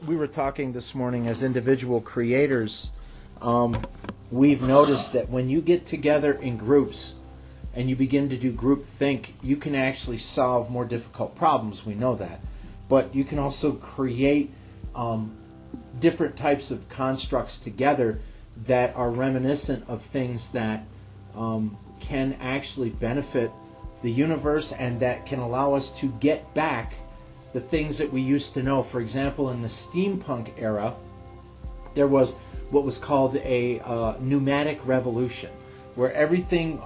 We were talking this morning as individual creators, we've noticed that when you get together in groups and you begin to do group think, you can actually solve more difficult problems. We know that. But you can also create different types of constructs together that are reminiscent of things that can actually benefit the universe and that can allow us to get back the things that we used to know. For example, in the steampunk era, there was what was called a pneumatic revolution, where everything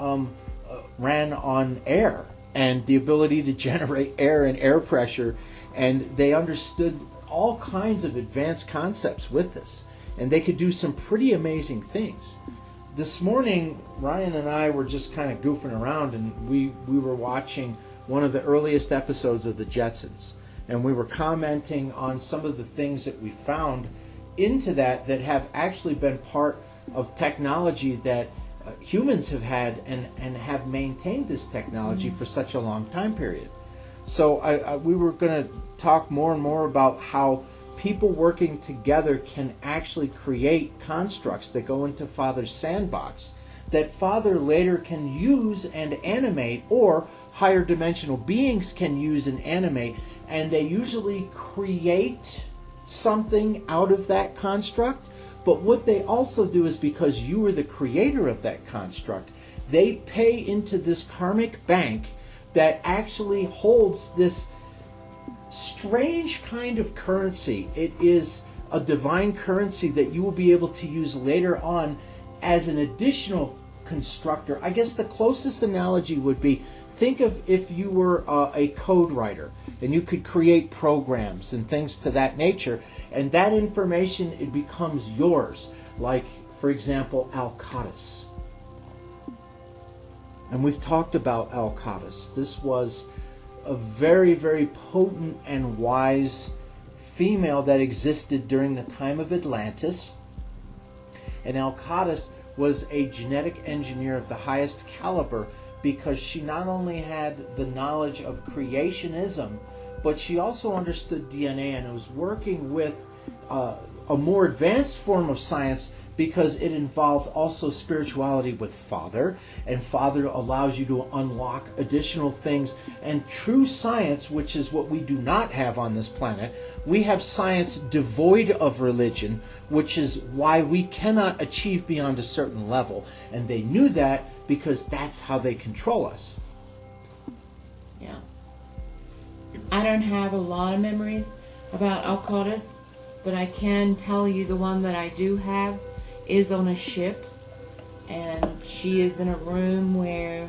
ran on air and the ability to generate air and air pressure, and they understood all kinds of advanced concepts with this, and they could do some pretty amazing things. This morning, Ryan and I were just kind of goofing around, and we were watching one of the earliest episodes of the Jetsons, and we were commenting on some of the things that we found into that have actually been part of technology that humans have had and have maintained this technology for such a long time period. So we were going to talk more and more about how people working together can actually create constructs that go into Father's sandbox that Father later can use and animate, or higher dimensional beings can use and animate, and they usually create something out of that construct. But what they also do is, because you are the creator of that construct, they pay into this karmic bank that actually holds this strange kind of currency. It is a divine currency that you will be able to use later on as an additional constructor. I guess the closest analogy would be, think of if you were a code writer and you could create programs and things to that nature, and that information, it becomes yours. Like, for example, alcotus. And we've talked about alcotus. This was a very, very potent and wise female that existed during the time of Atlantis. And alcotus was a genetic engineer of the highest caliber, because she not only had the knowledge of creationism, but she also understood DNA and was working with a more advanced form of science, because it involved also spirituality with Father, and Father allows you to unlock additional things. And true science, which is what we do not have on this planet, we have science devoid of religion, which is why we cannot achieve beyond a certain level. And they knew that because that's how they control us. Yeah. I don't have a lot of memories about alcotus, but I can tell you the one that I do have is on a ship, and she is in a room where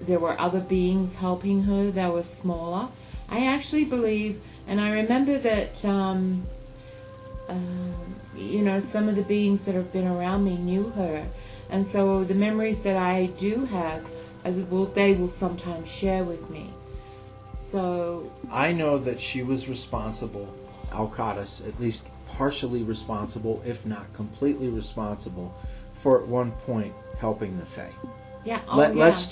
there were other beings helping her that were smaller. I actually believe, and I remember that some of the beings that have been around me knew her, and so the memories that I do have, they will sometimes share with me. So I know that she was responsible, alcotus, at least partially responsible, if not completely responsible, for at one point helping the Fae. Yeah. Let's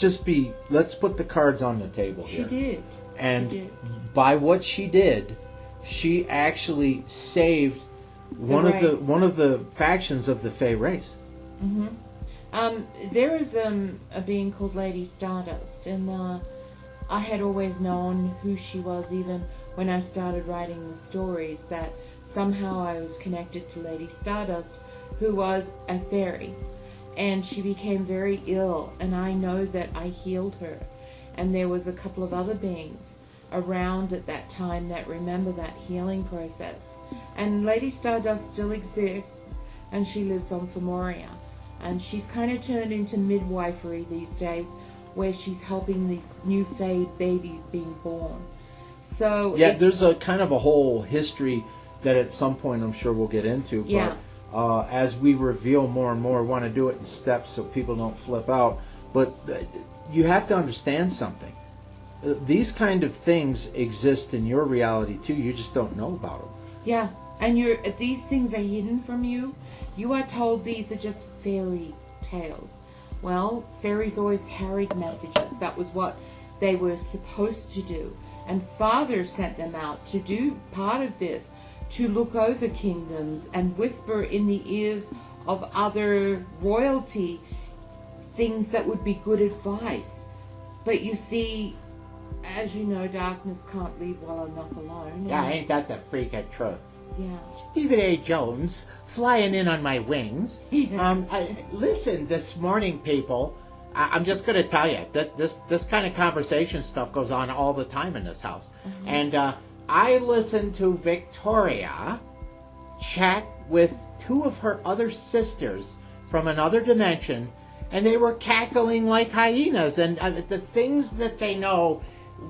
put the cards on the table here. She did. And by what she did, she actually saved one of the factions of the Fae race. Mm-hmm. There is a being called Lady Stardust, and I had always known who she was, even when I started writing the stories, that somehow I was connected to Lady Stardust, who was a fairy. And she became very ill, and I know that I healed her. And there was a couple of other beings around at that time that remember that healing process. And Lady Stardust still exists, and she lives on Femoria. And she's kind of turned into midwifery these days, where she's helping the new Fae babies being born. So yeah, there's a kind of a whole history that at some point I'm sure we'll get into. Yeah. But as we reveal more and more, I want to do it in steps so people don't flip out. But you have to understand something. These kind of things exist in your reality too. You just don't know about them. Yeah, and these things are hidden from you. You are told these are just fairy tales. Well, fairies always carried messages. That was what they were supposed to do. And Father sent them out to do part of this, to look over kingdoms and whisper in the ears of other royalty things that would be good advice. But you see, as you know, darkness can't leave well enough alone. Yeah, ain't that the freaking truth? Yeah. Stephen A. Jones, flying in on my wings. Yeah. Listen, this morning, people, I'm just going to tell you that this kind of conversation stuff goes on all the time in this house. Mm-hmm. And I listened to Victoria chat with two of her other sisters from another dimension, and they were cackling like hyenas. And the things that they know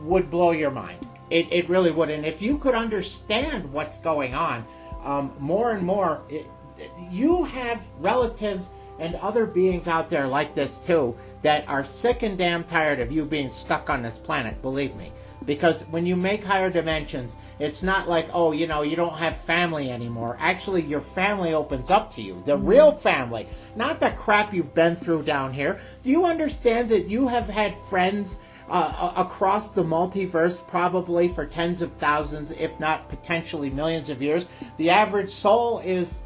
would blow your mind. It really would. And if you could understand what's going on, more and more, you have relatives and other beings out there like this too that are sick and damn tired of you being stuck on this planet, believe me. Because when you make higher dimensions, it's not like, oh, you don't have family anymore. Actually, your family opens up to you. The real family, not the crap you've been through down here. Do you understand that you have had friends across the multiverse probably for tens of thousands, if not potentially millions of years? The average soul is,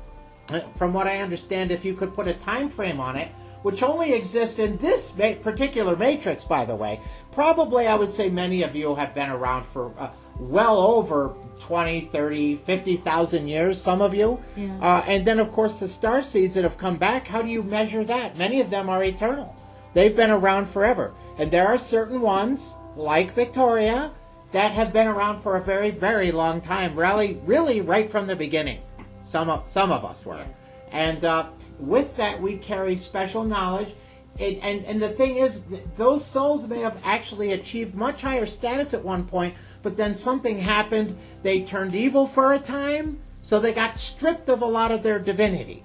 from what I understand, if you could put a time frame on it, which only exists in this particular matrix, by the way, probably I would say many of you have been around for well over 20, 30, 50,000 years, some of you. Yeah. And then, of course, the star seeds that have come back, how do you measure that? Many of them are eternal. They've been around forever. And there are certain ones, like Victoria, that have been around for a very, very long time, really right from the beginning. Some of us were. Yes. And with that, we carry special knowledge. And the thing is, those souls may have actually achieved much higher status at one point, but then something happened. They turned evil for a time, so they got stripped of a lot of their divinity.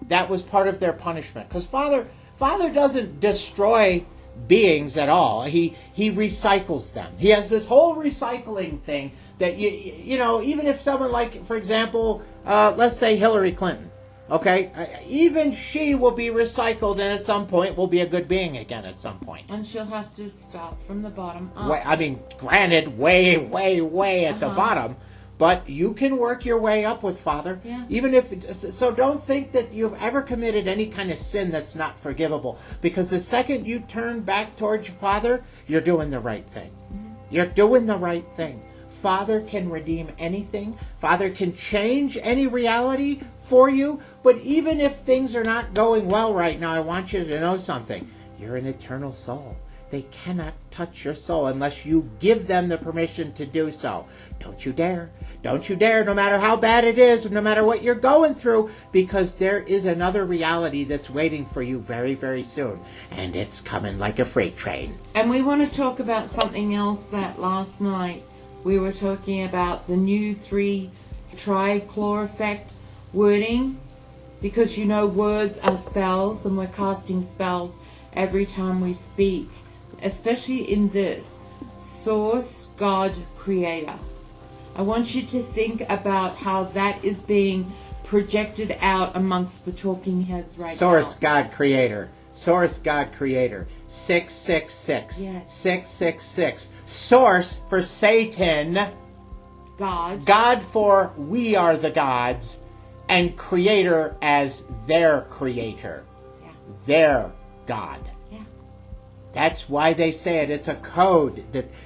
That was part of their punishment. Because Father doesn't destroy beings at all. He recycles them. He has this whole recycling thing that, you know, even if someone like, for example, let's say Hillary Clinton, okay, even she will be recycled and at some point will be a good being again at some point. And she'll have to start from the bottom up. I mean, granted, way at the bottom, but you can work your way up with Father. Yeah. Even if, so don't think that you've ever committed any kind of sin that's not forgivable. Because the second you turn back towards your Father, you're doing the right thing. Mm-hmm. You're doing the right thing. Father can redeem anything. Father can change any reality for you. But even if things are not going well right now, I want you to know something. You're an eternal soul. They cannot touch your soul unless you give them the permission to do so. Don't you dare. Don't you dare, no matter how bad it is, no matter what you're going through, because there is another reality that's waiting for you very, very soon. And it's coming like a freight train. And we want to talk about something else that last night we were talking about the new 3 triclaw effect wording, because you know words are spells and we're casting spells every time we speak, especially in this source, God, creator. I want you to think about how that is being projected out amongst the talking heads right Source, now. God, creator. Source, God, creator. 666. Yes. 666. Source for Satan. God. God for we are the gods. And creator as their creator. Yeah. Their God. Yeah. That's why they say it. It's a code.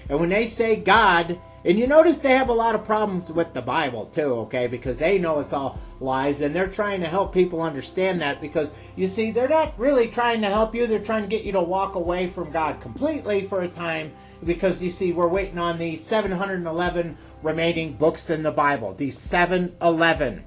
And when they say God, and you notice they have a lot of problems with the Bible too, okay? Because they know it's all lies, and they're trying to help people understand that, because, you see, they're not really trying to help you. They're trying to get you to walk away from God completely for a time, because, you see, we're waiting on the 711 remaining books in the Bible. The 711.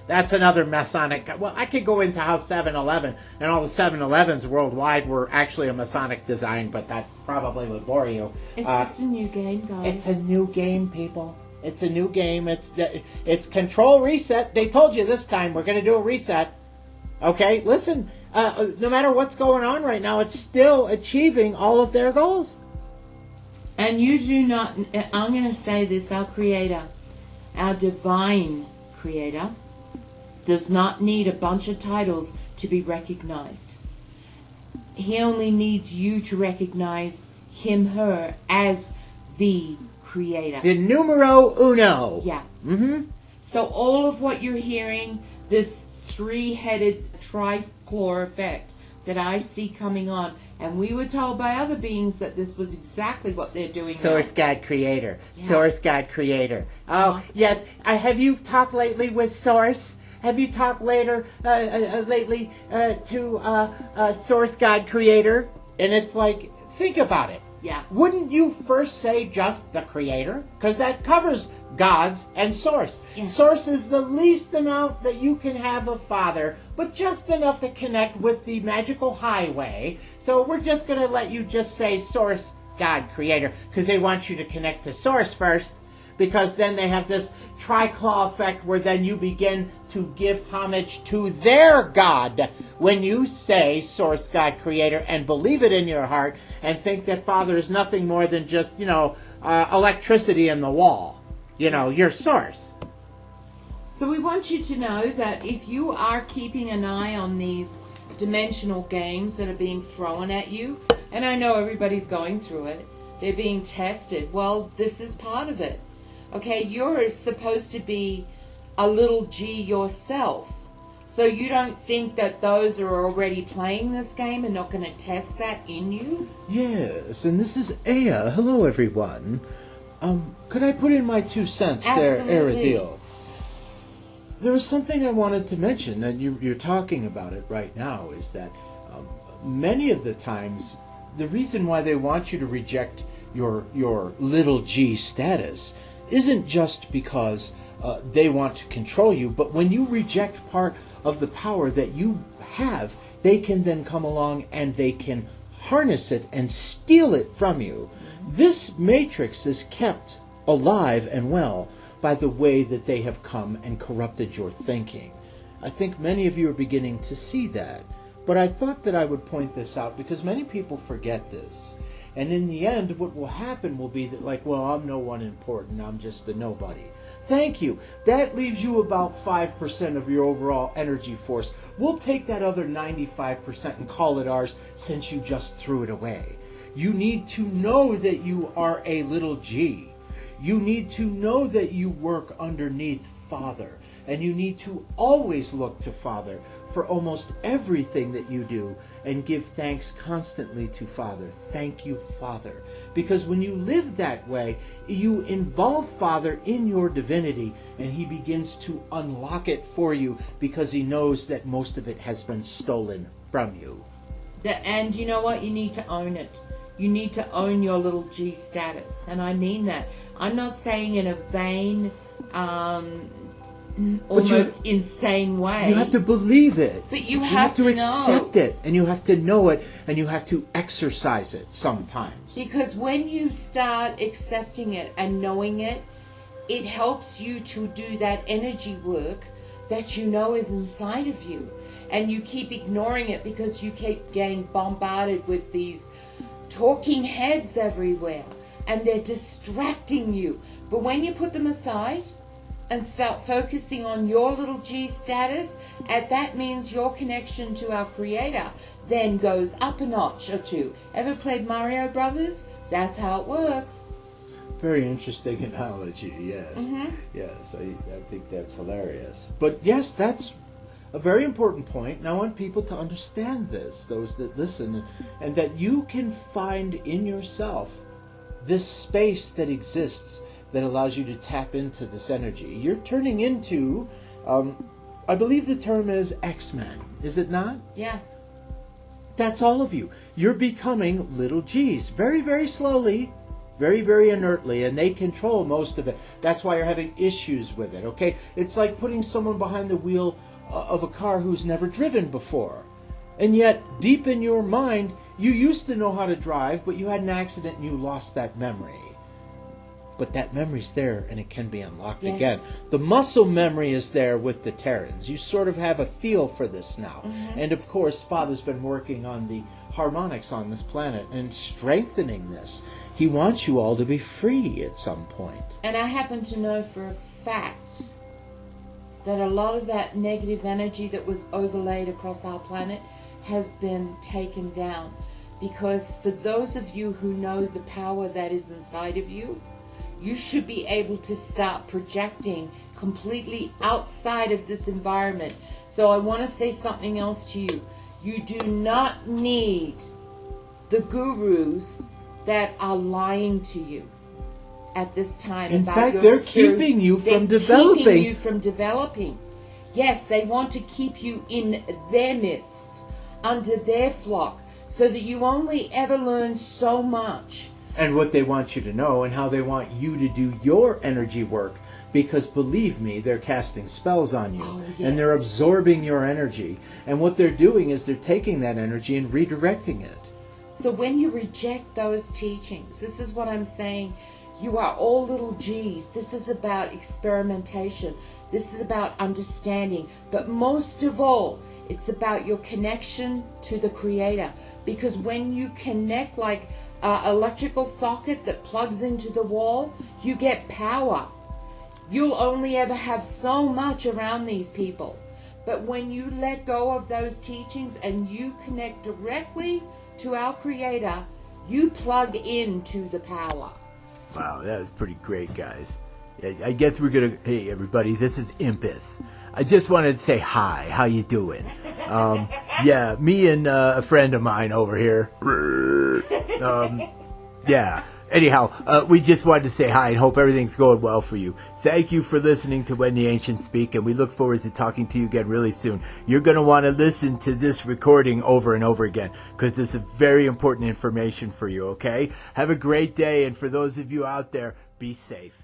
That's another Masonic. Well, I could go into how 7-Eleven and all the 7-Elevens worldwide were actually a Masonic design, but that probably would bore you. It's just a new game, guys. It's a new game, people. It's a new game. It's control reset. They told you this time we're going to do a reset. Okay, listen. No matter what's going on right now, it's still achieving all of their goals. And you do not. I'm going to say this: our Creator, our divine Creator, does not need a bunch of titles to be recognized. He only needs you to recognize him, her, as the creator. The numero uno. Yeah. Mm-hmm. So all of what you're hearing, this 3-headed triclaw effect that I see coming on, and we were told by other beings that this was exactly what they're doing. Source, God, creator. Yeah. Source, God, creator. Oh, yes. Have you talked lately with Source? Have you talked lately to Source, God, Creator? And it's like, think about it. Yeah. Wouldn't you first say just the Creator? Because that covers gods and Source. Yeah. Source is the least amount that you can have of Father, but just enough to connect with the magical highway. So we're just going to let you just say Source, God, Creator, because they want you to connect to Source first. Because then they have this triclaw effect where then you begin to give homage to their God when you say Source, God, Creator, and believe it in your heart and think that Father is nothing more than just, electricity in the wall. Your Source. So we want you to know that if you are keeping an eye on these dimensional games that are being thrown at you, and I know everybody's going through it, they're being tested. Well, this is part of it. Okay, you're supposed to be a little G yourself. So you don't think that those are already playing this game and not going to test that in you? Yes, and this is Aya. Hello, everyone. Could I put in my 2 cents Absolutely. there, Aradil? There was something I wanted to mention, and you're talking about it right now, is that many of the times, the reason why they want you to reject your little g status isn't just because they want to control you, but when you reject part of the power that you have, they can then come along and they can harness it and steal it from you. This matrix is kept alive and well by the way that they have come and corrupted your thinking. I think many of you are beginning to see that. But I thought that I would point this out because many people forget this. And in the end, what will happen will be that, like, well, I'm no one important. I'm just a nobody. Thank you. That leaves you about 5% of your overall energy force. We'll take that other 95% and call it ours since you just threw it away. You need to know that you are a little g. You need to know that you work underneath Father. And you need to always look to Father for almost everything that you do and give thanks constantly to Father. Thank you, Father. Because when you live that way, you involve Father in your divinity and he begins to unlock it for you because he knows that most of it has been stolen from you. And you know what? You need to own it. You need to own your little G status. And I mean that. I'm not saying in a vain, almost insane way. You have to believe it. But you have to to accept know. it, and you have to know it, and you have to exercise it sometimes. Because when you start accepting it and knowing it, it helps you to do that energy work that you know is inside of you. And you keep ignoring it because you keep getting bombarded with these talking heads everywhere. And they're distracting you. But when you put them aside and start focusing on your little G status, and that means your connection to our Creator then goes up a notch or two. Ever played Mario Brothers? That's how it works. Very interesting analogy, yes. Mm-hmm. Yes, I think that's hilarious. But yes, that's a very important point, and I want people to understand this, those that listen, and that you can find in yourself this space that exists that allows you to tap into this energy. You're turning into, I believe the term is X-Men, is it not? Yeah. That's all of you. You're becoming little G's, very, very slowly, very, very inertly, and they control most of it. That's why you're having issues with it, okay? It's like putting someone behind the wheel of a car who's never driven before. And yet, deep in your mind, you used to know how to drive, but you had an accident and you lost that memory. But that memory's there, and it can be unlocked again. The muscle memory is there with the Terrans. You sort of have a feel for this now. Mm-hmm. And of course, Father's been working on the harmonics on this planet and strengthening this. He wants you all to be free at some point. And I happen to know for a fact that a lot of that negative energy that was overlaid across our planet has been taken down. Because for those of you who know the power that is inside of you, you should be able to start projecting completely outside of this environment. So I want to say something else to you. You do not need the gurus that are lying to you at this time. In about fact, your they're spirit. keeping you from They're developing. keeping you from developing. Yes, they want to keep you in their midst, under their flock, so that you only ever learn so much. And what they want you to know and how they want you to do your energy work. Because believe me, they're casting spells on you. Oh, And they're yes. absorbing your energy. And what they're doing is they're taking that energy and redirecting it. So when you reject those teachings, this is what I'm saying. You are all little G's. This is about experimentation. This is about understanding. But most of all, it's about your connection to the Creator. Because when you connect like an electrical socket that plugs into the wall, you get power. You'll only ever have so much around these people. But when you let go of those teachings and you connect directly to our Creator, you plug into the power. Wow, that was pretty great, guys. I guess we're gonna. Hey, everybody, this is Impus. I just wanted to say hi. How you doing? Yeah, me and a friend of mine over here. Yeah, anyhow, we just wanted to say hi and hope everything's going well for you. Thank you for listening to When the Ancients Speak, and we look forward to talking to you again really soon. You're going to want to listen to this recording over and over again because this is very important information for you, okay? Have a great day, and for those of you out there, be safe.